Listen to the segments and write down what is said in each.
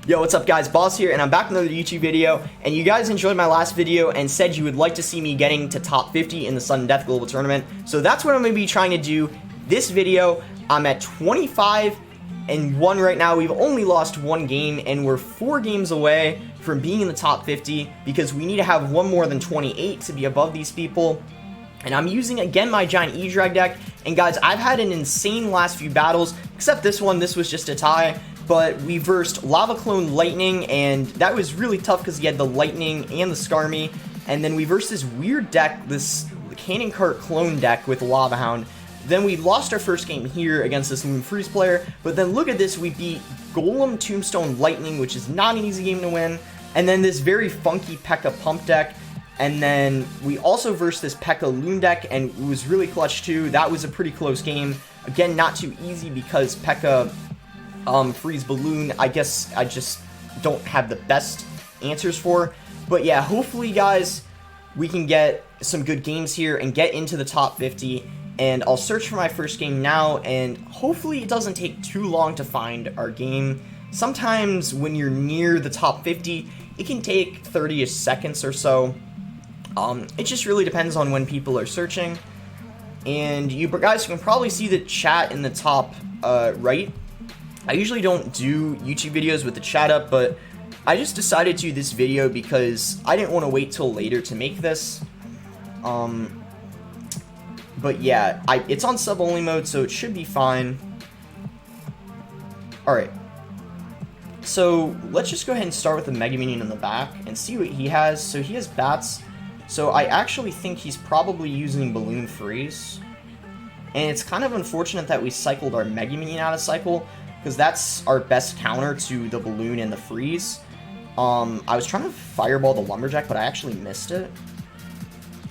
Yo, what's up guys, Boss here, and I'm back with another YouTube video, and you guys enjoyed my last video and said you would like to see me getting to top 50 in the Sudden Death Global Tournament, so that's what I'm going to be trying to do this video. I'm at 25-1 right now. We've only lost one game, and we're 4 games away from being in the top 50, because we need to have one more than 28 to be above these people. And I'm using, again, my giant E-Drag deck, and guys, I've had an insane last few battles, except this one. This was just a tie. But we versed Lava Clone Lightning, and that was really tough because he had the Lightning and the Skarmy. And then we versed this weird deck, this Cannon Cart Clone deck with Lava Hound. Then we lost our first game here against this Loom Freeze player. But then look at this, we beat Golem Tombstone Lightning, which is not an easy game to win. And then this very funky P.E.K.K.A. Pump deck. And then we also versed this P.E.K.K.A. Loon deck, and it was really clutch too. That was a pretty close game. Again, not too easy because P.E.K.K.A. Freeze Balloon, I guess I just don't have the best answers for. But yeah, hopefully guys, we can get some good games here and get into the top 50. And I'll search for my first game now, and hopefully it doesn't take too long to find our game. Sometimes when you're near the top 50, it can take 30 seconds or so. It just really depends on when people are searching. And you guys can probably see the chat in the top right. I usually don't do YouTube videos with the chat up, but I just decided to do this video because I didn't want to wait till later to make this. But yeah, it's on sub-only mode, so it should be fine. Alright. So, let's just go ahead and start with the Mega Minion in the back and see what he has. So, he has Bats. So, I actually think he's probably using Balloon Freeze. And it's kind of unfortunate that we cycled our Mega Minion out of cycle, because that's our best counter to the Balloon and the Freeze. I was trying to Fireball the Lumberjack, but I actually missed it.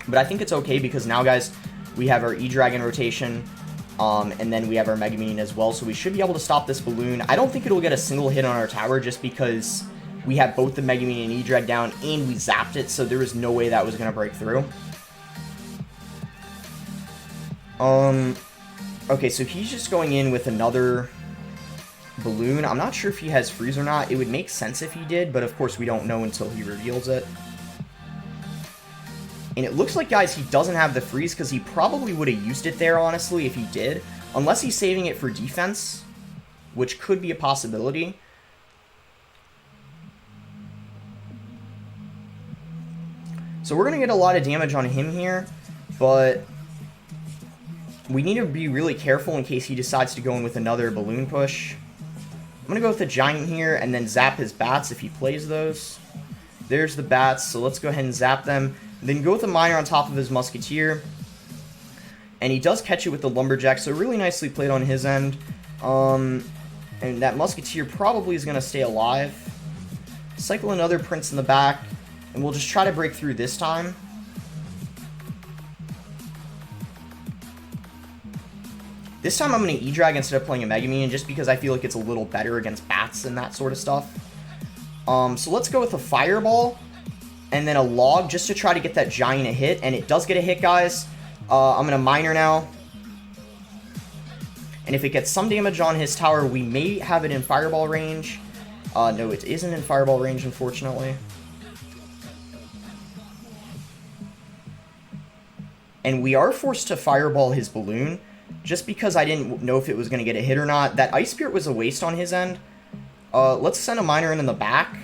But I think it's okay, because now, guys, we have our E-Dragon rotation, and then we have our Mega Minion as well, so we should be able to stop this Balloon. I don't think it'll get a single hit on our tower, just because we have both the Mega Minion and E-Drag down, and we zapped it, so there was no way that was going to break through. Okay, so he's just going in with another Balloon. I'm not sure if he has Freeze or not. It would make sense if he did, but of course we don't know until he reveals it. And it looks like, guys, he doesn't have the Freeze, because he probably would have used it there, honestly, if he did. Unless he's saving it for defense, which could be a possibility. So we're going to get a lot of damage on him here, but we need to be really careful in case he decides to go in with another Balloon push. I'm going to go with the Giant here and then zap his Bats if he plays those. There's the Bats, so let's go ahead and zap them. Then go with the Miner on top of his Musketeer. And he does catch it with the Lumberjack, so really nicely played on his end. And that Musketeer probably is going to stay alive. Cycle another Prince in the back, and we'll just try to break through this time. This time I'm going to E-Drag instead of playing a Mega Minion, just because I feel like it's a little better against Bats and that sort of stuff. So let's go with a Fireball, and then a Log, just to try to get that Giant a hit, and it does get a hit, guys. I'm going to Miner now. And if it gets some damage on his tower, we may have it in Fireball range. No, it isn't in Fireball range, unfortunately. And we are forced to Fireball his Balloon, just because I didn't know if it was going to get a hit or not. That Ice Spirit was a waste on his end. Let's send a Miner in the back.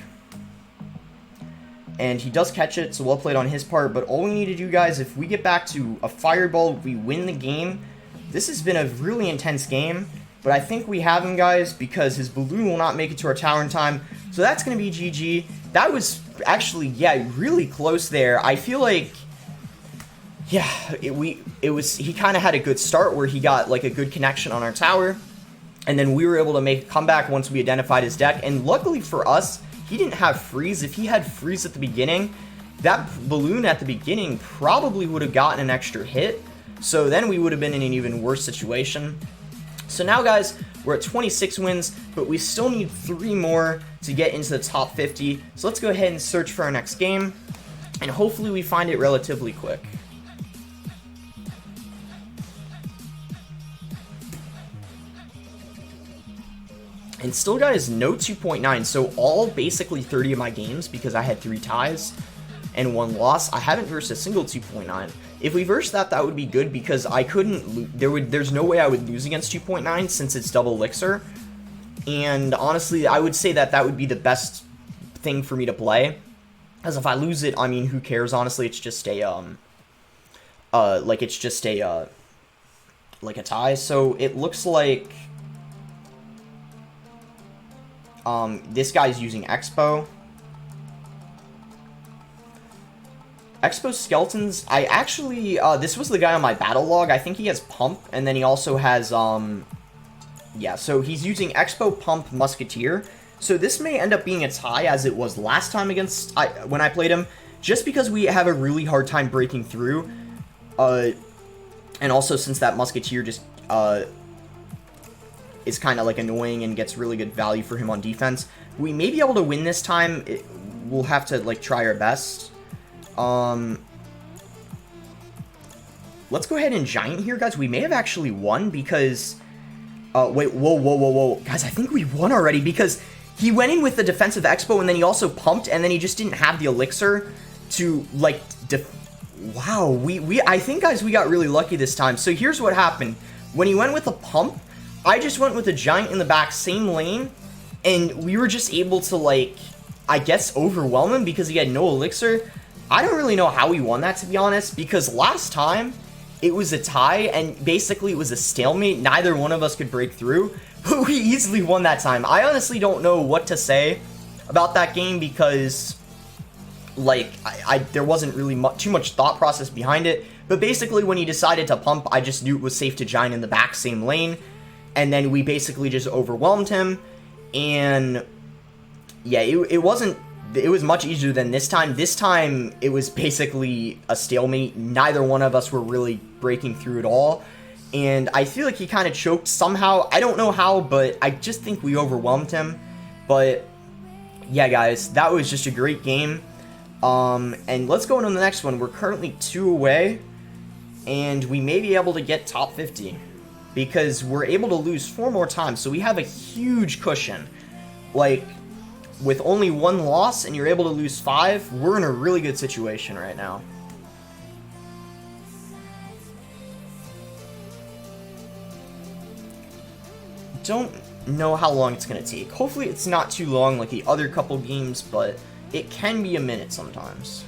And he does catch it, so well played on his part. But all we need to do, guys, if we get back to a Fireball, we win the game. This has been a really intense game, but I think we have him, guys, because his Balloon will not make it to our tower in time. So that's going to be GG. That was actually, yeah, really close there. I feel like, yeah, he kind of had a good start where he got like a good connection on our tower, and then we were able to make a comeback once we identified his deck. And luckily for us, he didn't have Freeze. If he had Freeze at the beginning, that Balloon at the beginning probably would have gotten an extra hit, so then we would have been in an even worse situation. So now, guys, we're at 26 wins, but we still need 3 more to get into the top 50. So let's go ahead and search for our next game, and hopefully we find it relatively quick. and still guys, no 2.9. So all basically 30 of my games, because I had 3 ties and 1 loss, I haven't versed a single 2.9. If we versed that, that would be good, because I couldn't, there's no way I would lose against 2.9 since it's double elixir. And honestly, I would say that that would be the best thing for me to play. As if I lose it, I mean, who cares? Honestly, it's just a, like a tie. So it looks like, this guy's using Expo. Expo Skeletons, I actually, this was the guy on my battle log. I think he has Pump, and then he also has, yeah, so he's using Expo, Pump, Musketeer. So this may end up being a tie, as it was last time against, when I played him, just because we have a really hard time breaking through, and also since that Musketeer just, is kind of like annoying and gets really good value for him on defense. We may be able to win this time. We'll have to like try our best. Let's go ahead and Giant here, guys. We may have actually won because, wait, whoa, guys, I think we won already, because he went in with the defensive Expo, and then he also pumped, and then he just didn't have the elixir to like wow, I think, guys, we got really lucky this time. So here's what happened. When he went with a pump, I just went with a Giant in the back, same lane, and we were just able to, like, I guess overwhelm him because he had no elixir. I don't really know how we won that, to be honest, because last time it was a tie, and basically it was a stalemate. Neither one of us could break through, but we easily won that time. I honestly don't know what to say about that game because, like, there wasn't really too much thought process behind it. But basically, when he decided to pump, I just knew it was safe to Giant in the back, same lane. And then we basically just overwhelmed him. And yeah, it wasn't, it was much easier than this time. This time, it was basically a stalemate. Neither one of us were really breaking through at all. And I feel like he kind of choked somehow. I don't know how, but I just think we overwhelmed him. But yeah, guys, that was just a great game. And let's go into the next one. We're currently 2 away, and we may be able to get top 50 because we're able to lose 4 more times. So we have a huge cushion. Like, with only 1 loss and you're able to lose 5, we're in a really good situation right now. Don't know how long it's going to take. Hopefully it's not too long like the other couple games, but it can be a minute sometimes.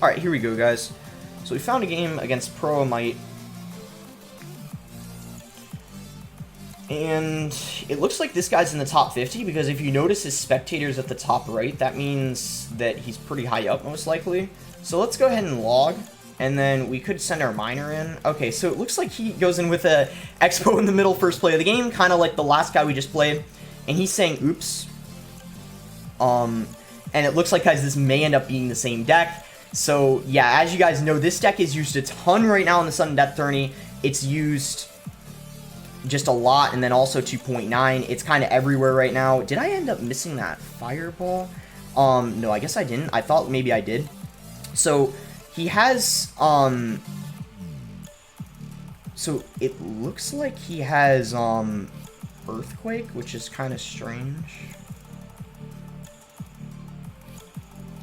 Alright, here we go, guys. So we found a game against Pro Might. And it looks like this guy's in the top 50, because if you notice his spectators at the top right, that means that he's pretty high up, most likely. So let's go ahead and log, and then we could send our miner in. Okay, so it looks like he goes in with a Expo in the middle, first play of the game, kind of like the last guy we just played. And he's saying, oops. And it looks like, guys, this may end up being the same deck. So, yeah, as you guys know, this deck is used a ton right now in the Sudden Death Tourney. It's used just a lot, and then also 2.9. It's kind of everywhere right now. Did I end up missing that fireball? No, I guess I didn't. I thought maybe I did. So, he has, so it looks like he has, Earthquake, which is kind of strange.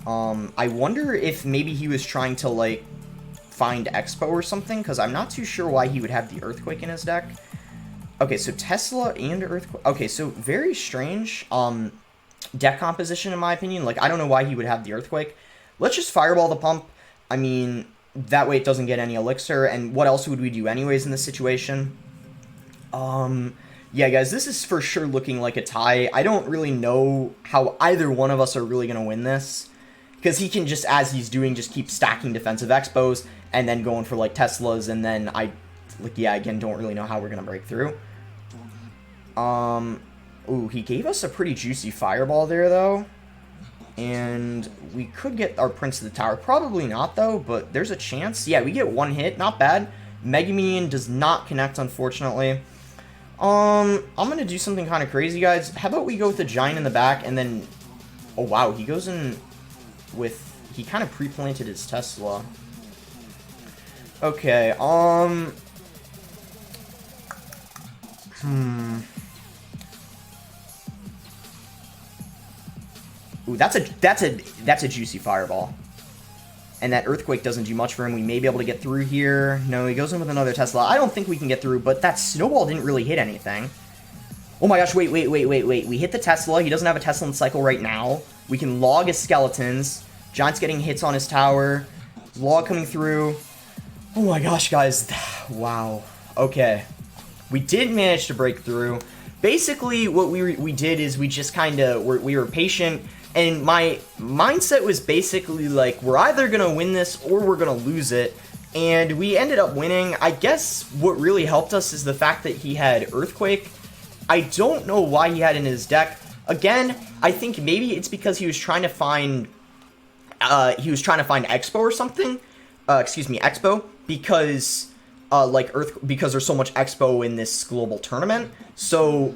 I wonder if maybe he was trying to, like, find Expo or something, because I'm not too sure why he would have the Earthquake in his deck. Okay, so Tesla and Earthquake. Okay, so very strange, deck composition, in my opinion. Like, I don't know why he would have the Earthquake. Let's just Fireball the Pump. I mean, that way it doesn't get any Elixir, and what else would we do anyways in this situation? Yeah, guys, this is for sure looking like a tie. I don't really know how either one of us are really going to win this, because he can just, as he's doing, just keep stacking defensive Expos, and then going for, like, Teslas, and then I, like, yeah, again, don't really know how we're going to break through. Ooh, he gave us a pretty juicy Fireball there, though. And we could get our Prince of the Tower. Probably not, though, but there's a chance. Yeah, we get 1 hit. Not bad. Mega Minion does not connect, unfortunately. I'm going to do something kind of crazy, guys. How about we go with the Giant in the back, and then... Oh, wow, he goes in with... He kind of pre-planted his Tesla. Okay, Ooh, that's a juicy fireball. And that earthquake doesn't do much for him. We may be able to get through here. No, he goes in with another Tesla. I don't think we can get through, but that snowball didn't really hit anything. Oh my gosh, wait. We hit the Tesla. He doesn't have a Tesla in cycle right now. We can log his skeletons. Giant's getting hits on his tower. Log coming through. Oh my gosh, guys. Wow. Okay. We did manage to break through. Basically, what we did is we just kind of, we were patient. And my mindset was basically like, we're either going to win this or we're going to lose it. And we ended up winning. I guess what really helped us is the fact that he had Earthquake. I don't know why he had it in his deck. Again, I think maybe it's because he was trying to find Expo or something. Excuse me, Expo. Because, because there's so much Expo in this global tournament. So,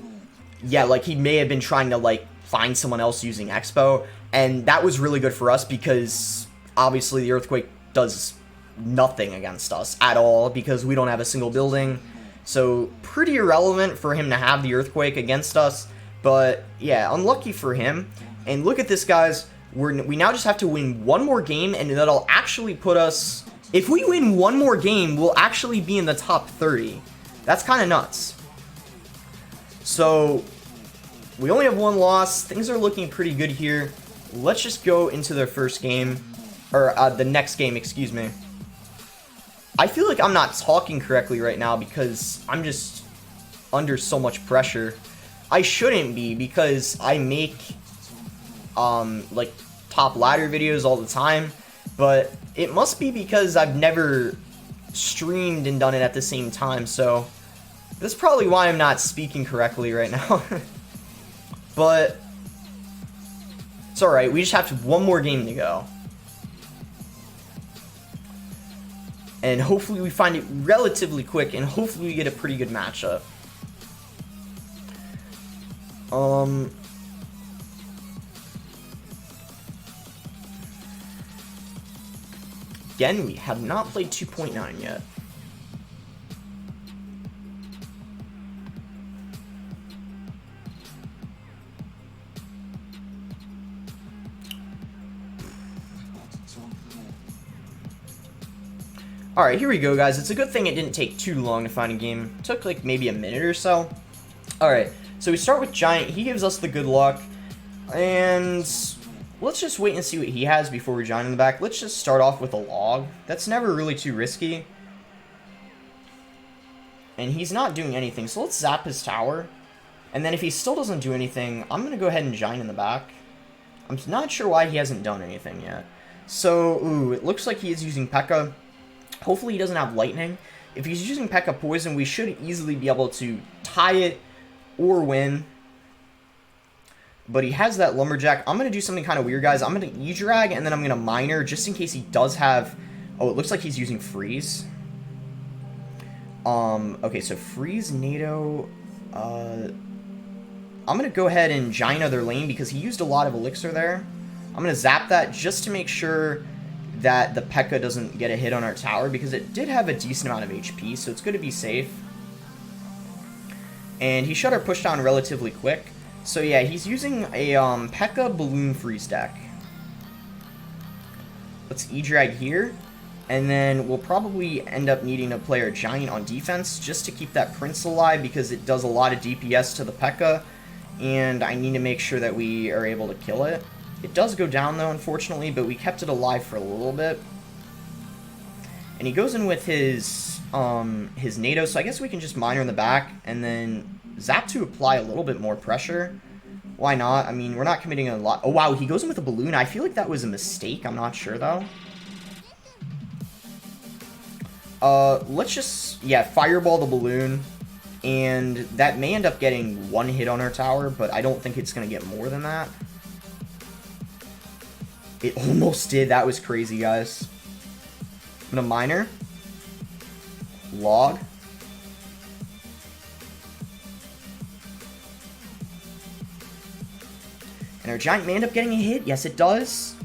yeah, like, he may have been trying to, like, find someone else using Expo, and that was really good for us because obviously the Earthquake does nothing against us at all because we don't have a single building, so pretty irrelevant for him to have the Earthquake against us. But yeah, unlucky for him. And look at this, guys, we now just have to win one more game, and that'll actually put us, if we win one more game, we'll actually be in the top 30. That's kind of nuts. So we only have one loss. Things are looking pretty good here. Let's just go into the first game. Or, the next game, excuse me. I feel like I'm not talking correctly right now because I'm just under so much pressure. I shouldn't be because I make, like, top ladder videos all the time. But it must be because I've never streamed and done it at the same time. So that's probably why I'm not speaking correctly right now. But it's alright, we just have one more game to go. And hopefully we find it relatively quick, and hopefully we get a pretty good matchup. Again, we have not played 2.9 yet. Alright, here we go, guys. It's a good thing it didn't take too long to find a game. It took, like, maybe a minute or so. Alright, so we start with Giant. He gives us the good luck. And let's just wait and see what he has before we Giant in the back. Let's just start off with a log. That's never really too risky. And he's not doing anything, so let's zap his tower. And then if he still doesn't do anything, I'm going to go ahead and Giant in the back. I'm not sure why he hasn't done anything yet. So, ooh, it looks like he is using P.E.K.K.A. Hopefully he doesn't have Lightning. If he's using P.E.K.K.A. Poison, we should easily be able to tie it or win. But he has that Lumberjack. I'm going to do something kind of weird, guys. I'm going to E-Drag, and then I'm going to Miner, just in case he does have... Oh, it looks like he's using Freeze. Okay, so Freeze, NATO... I'm going to go ahead and Giant other lane, because he used a lot of Elixir there. I'm going to zap that just to make sure that the P.E.K.K.A. doesn't get a hit on our tower, because it did have a decent amount of HP, so it's good to be safe. And he shut our push down relatively quick. So yeah, he's using a P.E.K.K.A. Balloon Freeze deck. Let's E-Drag here, and then we'll probably end up needing to play our Giant on defense, just to keep that Prince alive, because it does a lot of DPS to the P.E.K.K.A., and I need to make sure that we are able to kill it. It does go down, though, unfortunately, but we kept it alive for a little bit. And he goes in with his NATO, so I guess we can just Miner in the back, and then zap to apply a little bit more pressure. Why not? I mean, we're not committing a lot. Oh, wow, he goes in with a balloon. I feel like that was a mistake. I'm not sure, though. Let's just, yeah, fireball the balloon. And that may end up getting one hit on our tower, but I don't think it's going to get more than that. It almost did. That was crazy, guys. I'm going to Miner. Log. And our Giant may end up getting a hit. Yes, it does.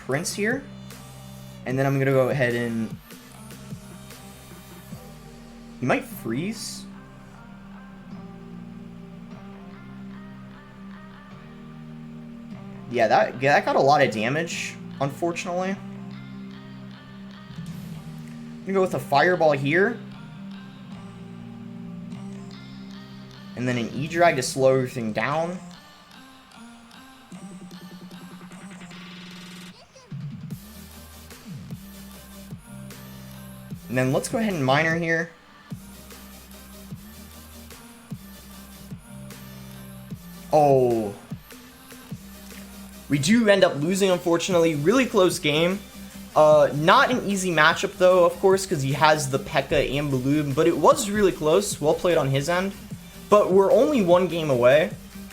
Prince here. And then I'm going to go ahead and... He might freeze. Yeah, that got a lot of damage, unfortunately. I'm gonna go with a Fireball here. And then an E-Drag to slow everything down. And then let's go ahead and Miner here. Oh... We do end up losing, unfortunately. Really close game. Not an easy matchup, though, of course, because he has the P.E.K.K.A. and Balloon, but it was really close. Well played on his end. But we're only one game away,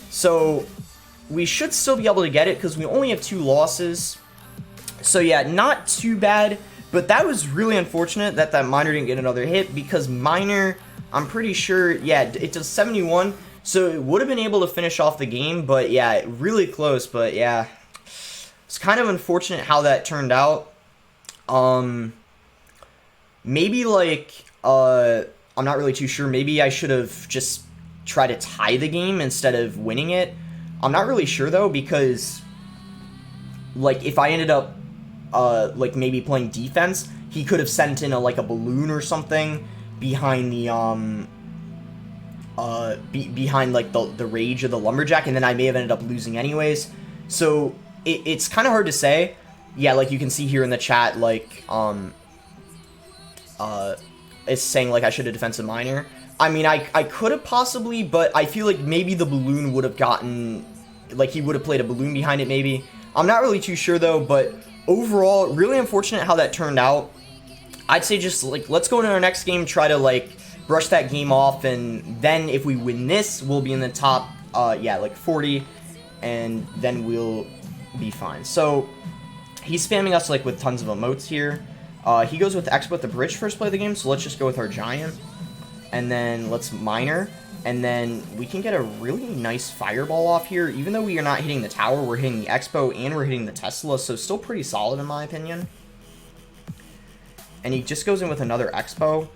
so we should still be able to get it, because we only have 2 losses. So, yeah, not too bad, but that was really unfortunate that Miner didn't get another hit, because Miner, I'm pretty sure, yeah, it does 71, so it would have been able to finish off the game, but yeah, really close, but yeah. It's kind of unfortunate how that turned out. Maybe, like, I'm not really too sure. Maybe I should have just tried to tie the game instead of winning it. I'm not really sure, though, because, like, if I ended up, like, maybe playing defense, he could have sent in, like, a balloon or something behind the, behind, like, the rage of the Lumberjack, and then I may have ended up losing anyways. So, it's kind of hard to say. Yeah, like, you can see here in the chat, like, it's saying, like, I should have defensive Miner. I mean, I could have possibly, but I feel like maybe the balloon would have gotten, like, he would have played a balloon behind it, maybe. I'm not really too sure, though, but overall, really unfortunate how that turned out. I'd say just, like, let's go into our next game, try to, like, brush that game off, and then if we win this, we'll be in the top, yeah, like 40, and then we'll be fine. So, he's spamming us, like, with tons of emotes here. He goes with Expo at the bridge first play of the game, so let's just go with our Giant, and then let's Miner, and then we can get a really nice Fireball off here. Even though we are not hitting the tower, we're hitting the Expo, and we're hitting the Tesla, so still pretty solid in my opinion. And he just goes in with another Expo.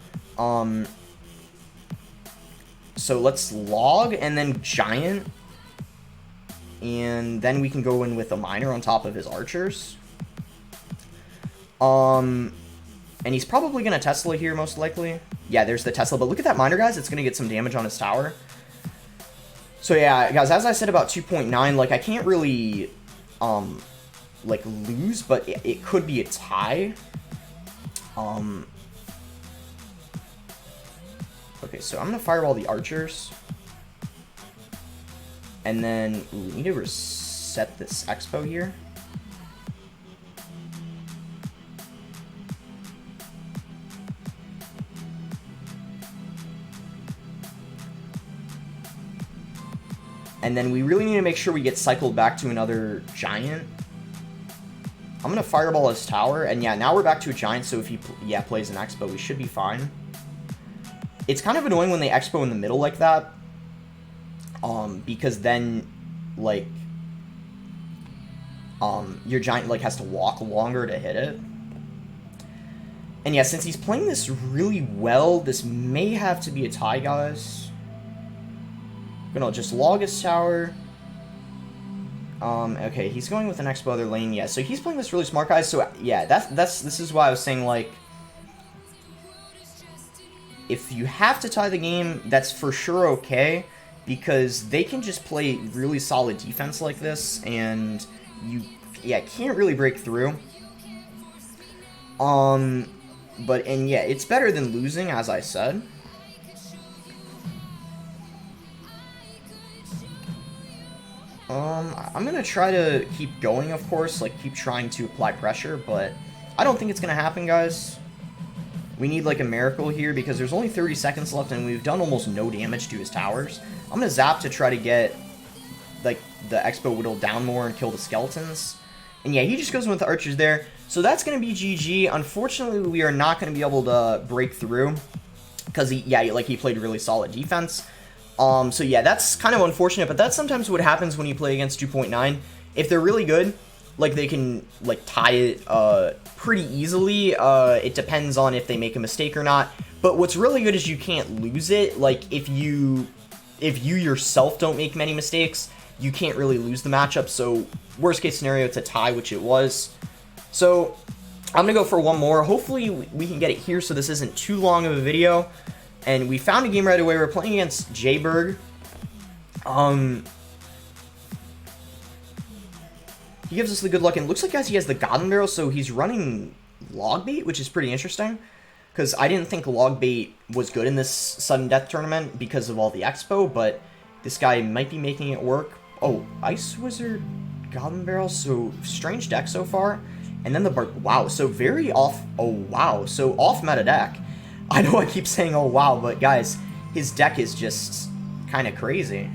So let's log and then Giant. And then we can go in with a Miner on top of his archers. And he's probably going to Tesla here, most likely. Yeah, there's the Tesla. But look at that Miner, guys. It's going to get some damage on his tower. So, yeah, guys, as I said about 2.9, like, I can't really, like, lose, but it could be a tie. Okay, so I'm going to Fireball the archers. And then, ooh, we need to reset this Expo here. And then we really need to make sure we get cycled back to another Giant. I'm going to Fireball his tower. And yeah, now we're back to a Giant, so if he plays an Expo, we should be fine. It's kind of annoying when they Expo in the middle like that. Because then, like, your Giant, like, has to walk longer to hit it. And yeah, since he's playing this really well, this may have to be a tie, guys. I'm gonna just log his tower. Okay, he's going with an Expo other lane, yeah, so he's playing this really smart, guys, so, yeah, this is why I was saying, like, if you have to tie the game, that's for sure okay, because they can just play really solid defense like this, and you, yeah, can't really break through. But, and yeah, it's better than losing, as I said. I'm gonna try to keep going, of course, like, keep trying to apply pressure, but I don't think it's gonna happen, guys. We need, like, a miracle here, because there's only 30 seconds left, and we've done almost no damage to his towers. I'm gonna zap to try to get, like, the Expo whittled down more and kill the skeletons. And yeah, he just goes in with the archers there. So that's gonna be GG. Unfortunately, we are not gonna be able to break through, because he played really solid defense. So yeah, that's kind of unfortunate, but that's sometimes what happens when you play against 2.9. If they're really good, like they can like tie it pretty easily. It depends on if they make a mistake or not. But what's really good is you can't lose it. Like if you yourself don't make many mistakes, you can't really lose the matchup. So worst case scenario, it's a tie, which it was. So I'm gonna go for one more. Hopefully we can get it here so this isn't too long of a video. And we found a game right away. We're playing against Jayberg. He gives us the good luck, and it looks like, guys, he has the Goblin Barrel, so he's running Log Bait, which is pretty interesting, because I didn't think Log Bait was good in this Sudden Death tournament because of all the Expo, but this guy might be making it work. Oh, Ice Wizard, Goblin Barrel, so strange deck so far. And then the wow, so very off, oh wow, so off meta deck. I know I keep saying oh wow, but guys, his deck is just kind of crazy.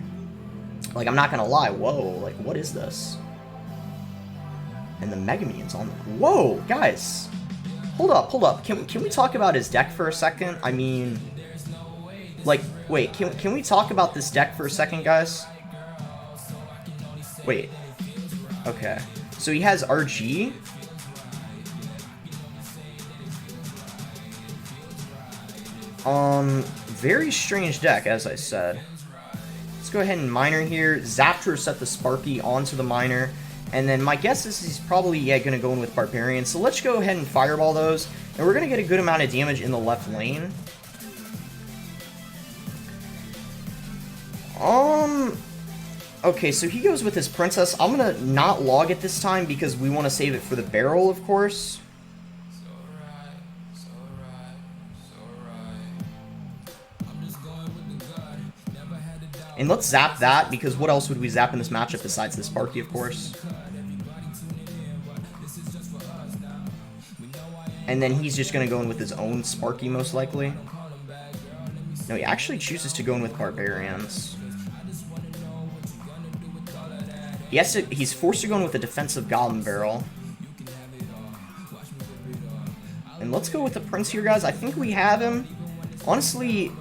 Like, I'm not gonna lie, whoa, like, what is this? And the Mega Minions on the... Whoa, guys! Hold up. Can we talk about his deck for a second? I mean... Like, wait, can we talk about this deck for a second, guys? Wait. Okay. So he has RG. Very strange deck, as I said. Let's go ahead and Miner here. Zaptor set the Sparky onto the Miner. And then my guess is he's probably, yeah, going to go in with Barbarian. So let's go ahead and Fireball those. And we're going to get a good amount of damage in the left lane. Okay, so he goes with his Princess. I'm going to not log it this time because we want to save it for the barrel, of course. And let's zap that, because what else would we zap in this matchup besides the Sparky, of course? And then he's just going to go in with his own Sparky, most likely. No, he actually chooses to go in with Barbarians. He's forced to go in with a defensive Goblin Barrel. And let's go with the Prince here, guys. I think we have him. Honestly...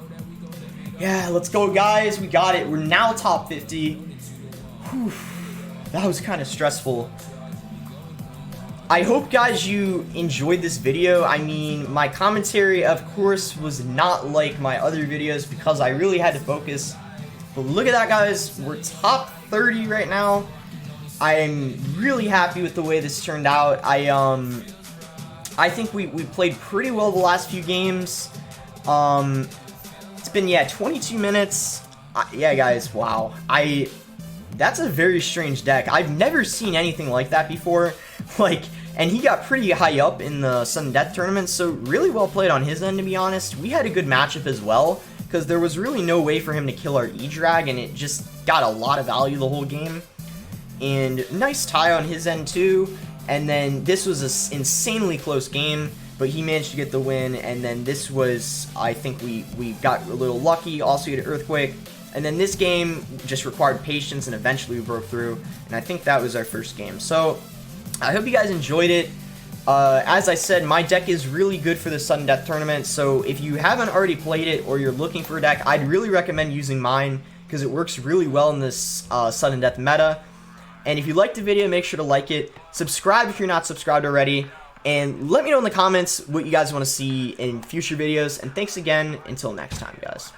Yeah, let's go, guys. We got it. We're now top 50. Whew. That was kind of stressful. I hope, guys, you enjoyed this video. I mean, my commentary, of course, was not like my other videos because I really had to focus. But look at that, guys. We're top 30 right now. I'm really happy with the way this turned out. I think we played pretty well the last few games. It's been, yeah, 22 minutes. Yeah, guys, wow. That's a very strange deck. I've never seen anything like that before. Like, and he got pretty high up in the Sudden Death tournament, so really well played on his end, to be honest. We had a good matchup as well, because there was really no way for him to kill our E-Drag, and it just got a lot of value the whole game. And nice tie on his end, too. And then this was an insanely close game, but he managed to get the win. And then this was, I think we got a little lucky. Also, he had an Earthquake. And then this game just required patience, and eventually we broke through. And I think that was our first game. So I hope you guys enjoyed it. As I said, my deck is really good for the Sudden Death tournament. So if you haven't already played it or you're looking for a deck, I'd really recommend using mine because it works really well in this Sudden Death meta. And if you liked the video, make sure to like it. Subscribe if you're not subscribed already. And let me know in the comments what you guys want to see in future videos. And thanks again. Until next time, guys.